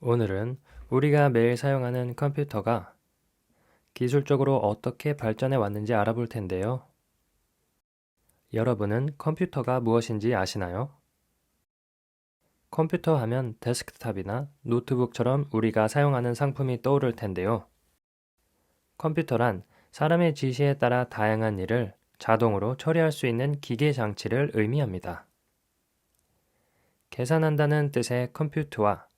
오늘은 우리가 매일 사용하는 컴퓨터가 기술적으로 어떻게 발전해 왔는지 알아볼 텐데요. 여러분은 컴퓨터가 무엇인지 아시나요? 컴퓨터 하면 데스크탑이나 노트북처럼 우리가 사용하는 상품이 떠오를 텐데요. 컴퓨터란 사람의 지시에 따라 다양한 일을 자동으로 처리할 수 있는 기계 장치를 의미합니다. 계산한다는 뜻의 컴퓨트와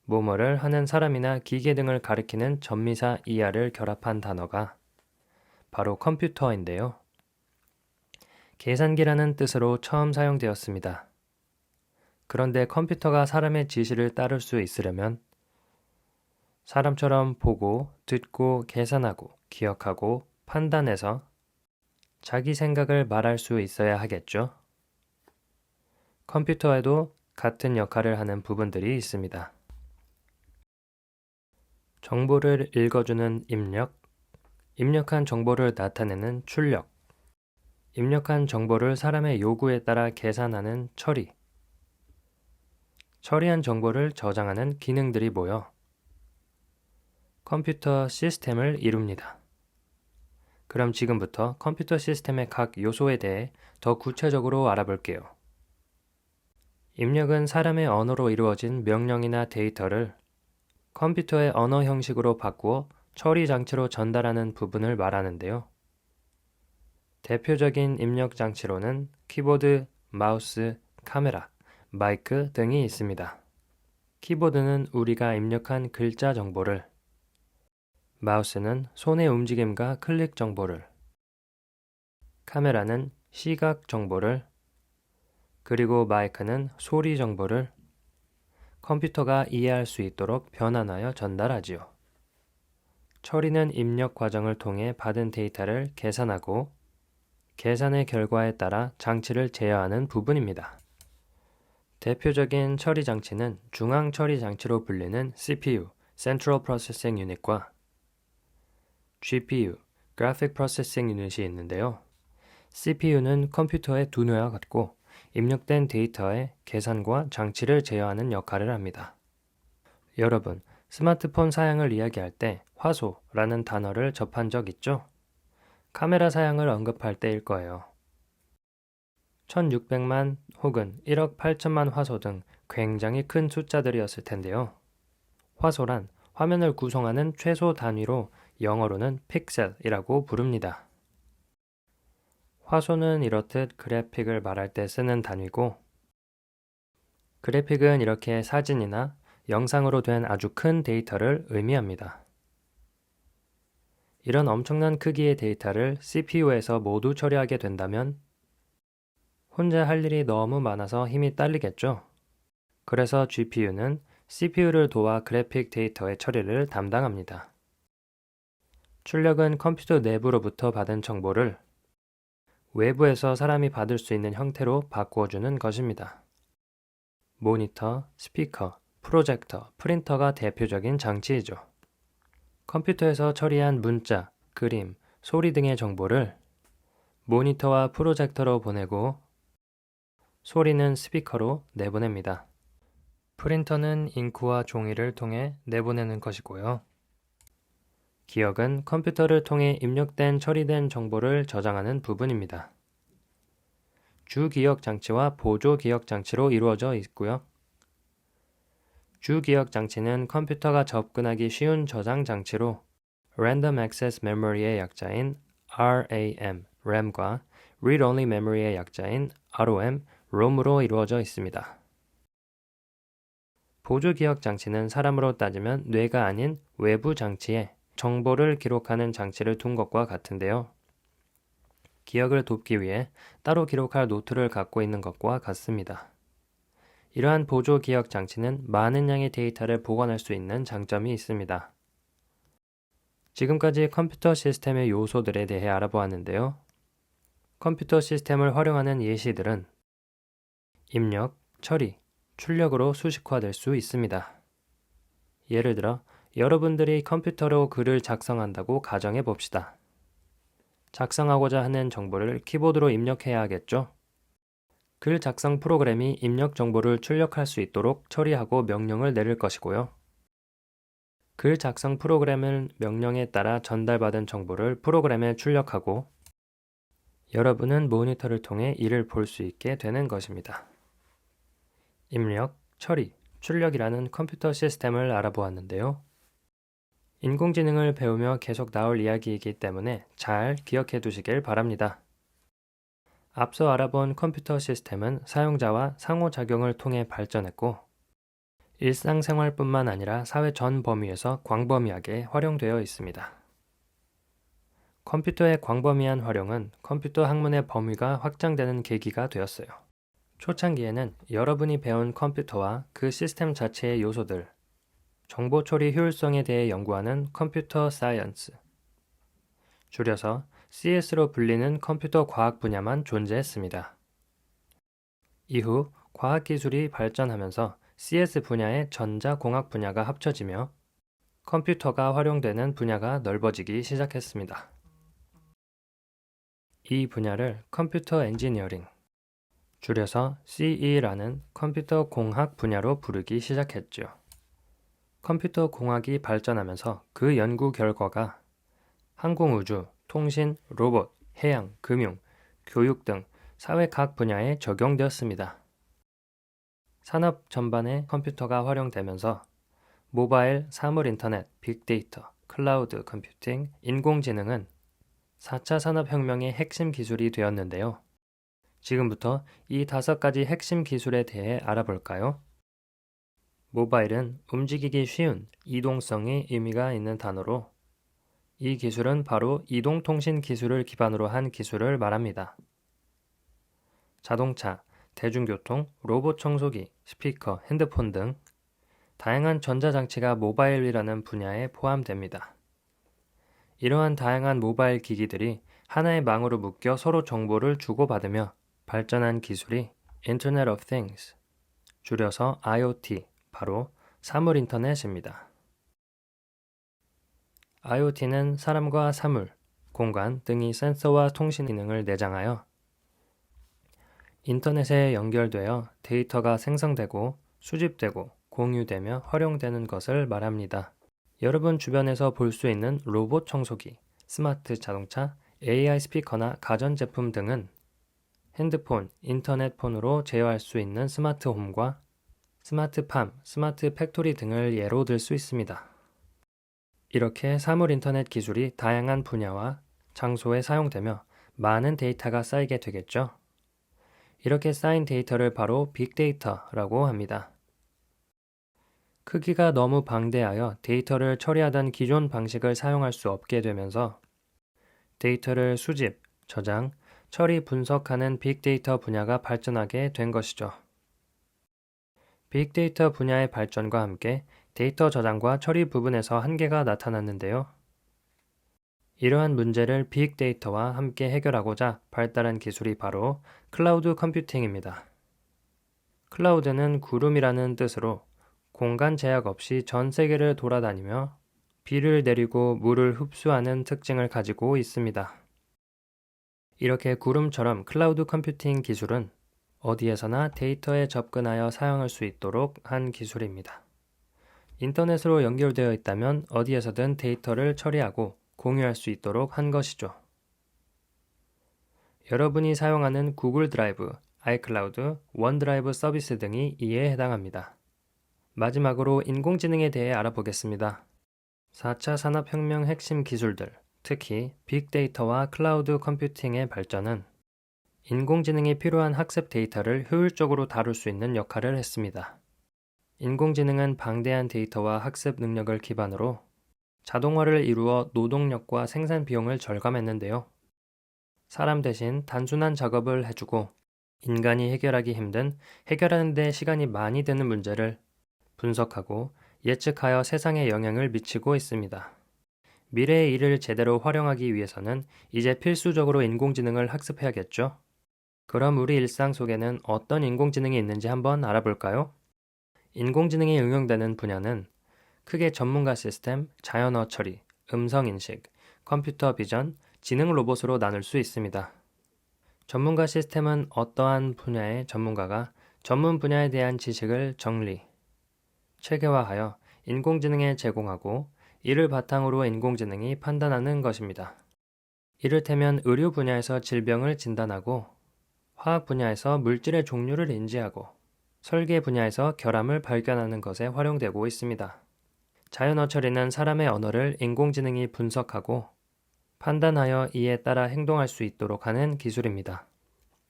뭐뭐를 하는 사람이나 기계 등을 가리키는 전미사 이하를 결합한 단어가 바로 컴퓨터인데요. 계산기라는 뜻으로 처음 사용되었습니다. 그런데 컴퓨터가 사람의 지시를 따를 수 있으려면 사람처럼 보고, 듣고, 계산하고, 기억하고, 판단해서 자기 생각을 말할 수 있어야 하겠죠. 컴퓨터에도 같은 역할을 하는 부분들이 있습니다. 정보를 읽어주는 입력, 입력한 정보를 나타내는 출력, 입력한 정보를 사람의 요구에 따라 계산하는 처리, 처리한 정보를 저장하는 기능들이 모여 컴퓨터 시스템을 이룹니다. 그럼 지금부터 컴퓨터 시스템의 각 요소에 대해 더 구체적으로 알아볼게요. 입력은 사람의 언어로 이루어진 명령이나 데이터를 컴퓨터의 언어 형식으로 바꾸어 처리 장치로 전달하는 부분을 말하는데요. 대표적인 입력 장치로는 키보드, 마우스, 카메라, 마이크 등이 있습니다. 키보드는 우리가 입력한 글자 정보를, 마우스는 손의 움직임과 클릭 정보를, 카메라는 시각 정보를, 그리고 마이크는 소리 정보를 컴퓨터가 이해할 수 있도록 변환하여 전달하지요. 처리는 입력 과정을 통해 받은 데이터를 계산하고 계산의 결과에 따라 장치를 제어하는 부분입니다. 대표적인 처리 장치는 중앙 처리 장치로 불리는 CPU, Central Processing Unit과 GPU, Graphic Processing Unit이 있는데요. CPU는 컴퓨터의 두뇌와 같고 입력된 데이터의 계산과 장치를 제어하는 역할을 합니다. 여러분, 스마트폰 사양을 이야기할 때 화소라는 단어를 접한 적 있죠? 카메라 사양을 언급할 때일 거예요. 1600만 혹은 1억 8천만 화소 등 굉장히 큰 숫자들이었을 텐데요. 화소란 화면을 구성하는 최소 단위로 영어로는 픽셀이라고 부릅니다. 화소는 이렇듯 그래픽을 말할 때 쓰는 단위고, 그래픽은 이렇게 사진이나 영상으로 된 아주 큰 데이터를 의미합니다. 이런 엄청난 크기의 데이터를 CPU에서 모두 처리하게 된다면 혼자 할 일이 너무 많아서 힘이 딸리겠죠. 그래서 GPU는 CPU를 도와 그래픽 데이터의 처리를 담당합니다. 출력은 컴퓨터 내부로부터 받은 정보를 외부에서 사람이 받을 수 있는 형태로 바꾸어주는 것입니다. 모니터, 스피커, 프로젝터, 프린터가 대표적인 장치이죠. 컴퓨터에서 처리한 문자, 그림, 소리 등의 정보를 모니터와 프로젝터로 보내고 소리는 스피커로 내보냅니다. 프린터는 잉크와 종이를 통해 내보내는 것이고요. 기억은 컴퓨터를 통해 입력된 처리된 정보를 저장하는 부분입니다. 주기억 장치와 보조 기억 장치로 이루어져 있고요. 주기억 장치는 컴퓨터가 접근하기 쉬운 저장 장치로 Random Access Memory의 약자인 RAM, RAM과 Read Only Memory의 약자인 ROM, ROM으로 이루어져 있습니다. 보조 기억 장치는 사람으로 따지면 뇌가 아닌 외부 장치에 정보를 기록하는 장치를 둔 것과 같은데요. 기억을 돕기 위해 따로 기록할 노트를 갖고 있는 것과 같습니다. 이러한 보조 기억 장치는 많은 양의 데이터를 보관할 수 있는 장점이 있습니다. 지금까지 컴퓨터 시스템의 요소들에 대해 알아보았는데요. 컴퓨터 시스템을 활용하는 예시들은 입력, 처리, 출력으로 수식화될 수 있습니다. 예를 들어 여러분들이 컴퓨터로 글을 작성한다고 가정해 봅시다. 작성하고자 하는 정보를 키보드로 입력해야 하겠죠? 글 작성 프로그램이 입력 정보를 출력할 수 있도록 처리하고 명령을 내릴 것이고요. 글 작성 프로그램은 명령에 따라 전달받은 정보를 프로그램에 출력하고 여러분은 모니터를 통해 이를 볼 수 있게 되는 것입니다. 입력, 처리, 출력이라는 컴퓨터 시스템을 알아보았는데요. 인공지능을 배우며 계속 나올 이야기이기 때문에 잘 기억해 두시길 바랍니다. 앞서 알아본 컴퓨터 시스템은 사용자와 상호작용을 통해 발전했고 일상생활뿐만 아니라 사회 전 범위에서 광범위하게 활용되어 있습니다. 컴퓨터의 광범위한 활용은 컴퓨터 학문의 범위가 확장되는 계기가 되었어요. 초창기에는 여러분이 배운 컴퓨터와 그 시스템 자체의 요소들, 정보 처리 효율성에 대해 연구하는 컴퓨터 사이언스, 줄여서 CS로 불리는 컴퓨터 과학 분야만 존재했습니다. 이후 과학기술이 발전하면서 CS 분야의 전자공학 분야가 합쳐지며 컴퓨터가 활용되는 분야가 넓어지기 시작했습니다. 이 분야를 컴퓨터 엔지니어링, 줄여서 CE라는 컴퓨터 공학 분야로 부르기 시작했죠. 컴퓨터 공학이 발전하면서 그 연구 결과가 항공우주, 통신, 로봇, 해양, 금융, 교육 등 사회 각 분야에 적용되었습니다. 산업 전반에 컴퓨터가 활용되면서 모바일, 사물인터넷, 빅데이터, 클라우드 컴퓨팅, 인공지능은 4차 산업혁명의 핵심 기술이 되었는데요. 지금부터 이 5가지 핵심 기술에 대해 알아볼까요? 모바일은 움직이기 쉬운 이동성이 의미가 있는 단어로 이 기술은 바로 이동통신 기술을 기반으로 한 기술을 말합니다. 자동차, 대중교통, 로봇 청소기, 스피커, 핸드폰 등 다양한 전자장치가 모바일이라는 분야에 포함됩니다. 이러한 다양한 모바일 기기들이 하나의 망으로 묶여 서로 정보를 주고받으며 발전한 기술이 Internet of Things, 줄여서 IoT, 바로 사물인터넷입니다. IoT는 사람과 사물, 공간 등이 센서와 통신 기능을 내장하여 인터넷에 연결되어 데이터가 생성되고 수집되고 공유되며 활용되는 것을 말합니다. 여러분 주변에서 볼 수 있는 로봇 청소기, 스마트 자동차, AI 스피커나 가전제품 등은 핸드폰, 인터넷 폰으로 제어할 수 있는 스마트홈과 스마트팜, 스마트 팩토리 등을 예로 들 수 있습니다. 이렇게 사물인터넷 기술이 다양한 분야와 장소에 사용되며 많은 데이터가 쌓이게 되겠죠. 이렇게 쌓인 데이터를 바로 빅데이터라고 합니다. 크기가 너무 방대하여 데이터를 처리하던 기존 방식을 사용할 수 없게 되면서 데이터를 수집, 저장, 처리, 분석하는 빅데이터 분야가 발전하게 된 것이죠. 빅데이터 분야의 발전과 함께 데이터 저장과 처리 부분에서 한계가 나타났는데요. 이러한 문제를 빅데이터와 함께 해결하고자 발달한 기술이 바로 클라우드 컴퓨팅입니다. 클라우드는 구름이라는 뜻으로 공간 제약 없이 전 세계를 돌아다니며 비를 내리고 물을 흡수하는 특징을 가지고 있습니다. 이렇게 구름처럼 클라우드 컴퓨팅 기술은 어디에서나 데이터에 접근하여 사용할 수 있도록 한 기술입니다. 인터넷으로 연결되어 있다면 어디에서든 데이터를 처리하고 공유할 수 있도록 한 것이죠. 여러분이 사용하는 구글 드라이브, 아이클라우드, 원드라이브 서비스 등이 이에 해당합니다. 마지막으로 인공지능에 대해 알아보겠습니다. 4차 산업혁명 핵심 기술들, 특히 빅데이터와 클라우드 컴퓨팅의 발전은 인공지능이 필요한 학습 데이터를 효율적으로 다룰 수 있는 역할을 했습니다. 인공지능은 방대한 데이터와 학습 능력을 기반으로 자동화를 이루어 노동력과 생산 비용을 절감했는데요. 사람 대신 단순한 작업을 해주고 인간이 해결하기 힘든 해결하는 데 시간이 많이 드는 문제를 분석하고 예측하여 세상에 영향을 미치고 있습니다. 미래의 일을 제대로 활용하기 위해서는 이제 필수적으로 인공지능을 학습해야겠죠? 그럼 우리 일상 속에는 어떤 인공지능이 있는지 한번 알아볼까요? 인공지능이 응용되는 분야는 크게 전문가 시스템, 자연어 처리, 음성인식, 컴퓨터 비전, 지능 로봇으로 나눌 수 있습니다. 전문가 시스템은 어떠한 분야의 전문가가 전문 분야에 대한 지식을 정리, 체계화하여 인공지능에 제공하고 이를 바탕으로 인공지능이 판단하는 것입니다. 이를테면 의료 분야에서 질병을 진단하고 화학 분야에서 물질의 종류를 인지하고 설계 분야에서 결함을 발견하는 것에 활용되고 있습니다. 자연어 처리는 사람의 언어를 인공지능이 분석하고 판단하여 이에 따라 행동할 수 있도록 하는 기술입니다.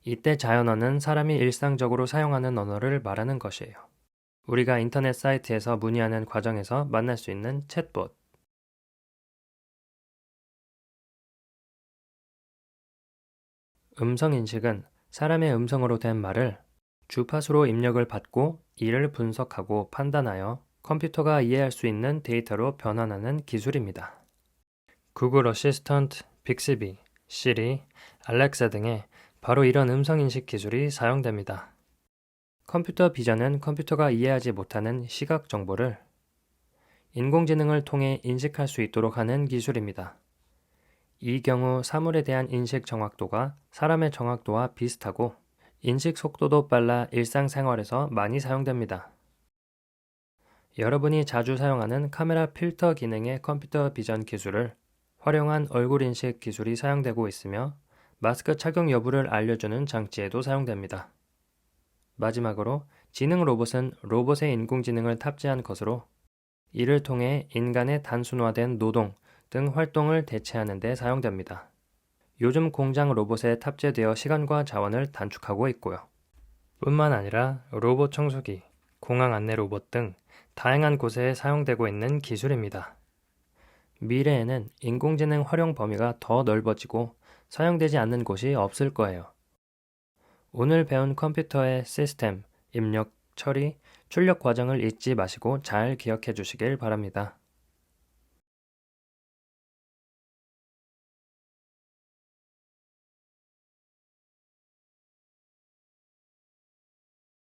이때 자연어는 사람이 일상적으로 사용하는 언어를 말하는 것이에요. 우리가 인터넷 사이트에서 문의하는 과정에서 만날 수 있는 챗봇. 음성인식은 사람의 음성으로 된 말을 주파수로 입력을 받고 이를 분석하고 판단하여 컴퓨터가 이해할 수 있는 데이터로 변환하는 기술입니다. 구글 어시스턴트, 빅스비, 시리, 알렉사 등에 바로 이런 음성인식 기술이 사용됩니다. 컴퓨터 비전은 컴퓨터가 이해하지 못하는 시각 정보를 인공지능을 통해 인식할 수 있도록 하는 기술입니다. 이 경우 사물에 대한 인식 정확도가 사람의 정확도와 비슷하고 인식 속도도 빨라 일상생활에서 많이 사용됩니다. 여러분이 자주 사용하는 카메라 필터 기능의 컴퓨터 비전 기술을 활용한 얼굴 인식 기술이 사용되고 있으며 마스크 착용 여부를 알려주는 장치에도 사용됩니다. 마지막으로 지능 로봇은 로봇에 인공지능을 탑재한 것으로 이를 통해 인간의 단순화된 노동 등 활동을 대체하는 데 사용됩니다. 요즘 공장 로봇에 탑재되어 시간과 자원을 단축하고 있고요. 뿐만 아니라 로봇 청소기, 공항 안내 로봇 등 다양한 곳에 사용되고 있는 기술입니다. 미래에는 인공지능 활용 범위가 더 넓어지고 사용되지 않는 곳이 없을 거예요. 오늘 배운 컴퓨터의 시스템, 입력, 처리, 출력 과정을 잊지 마시고 잘 기억해 주시길 바랍니다.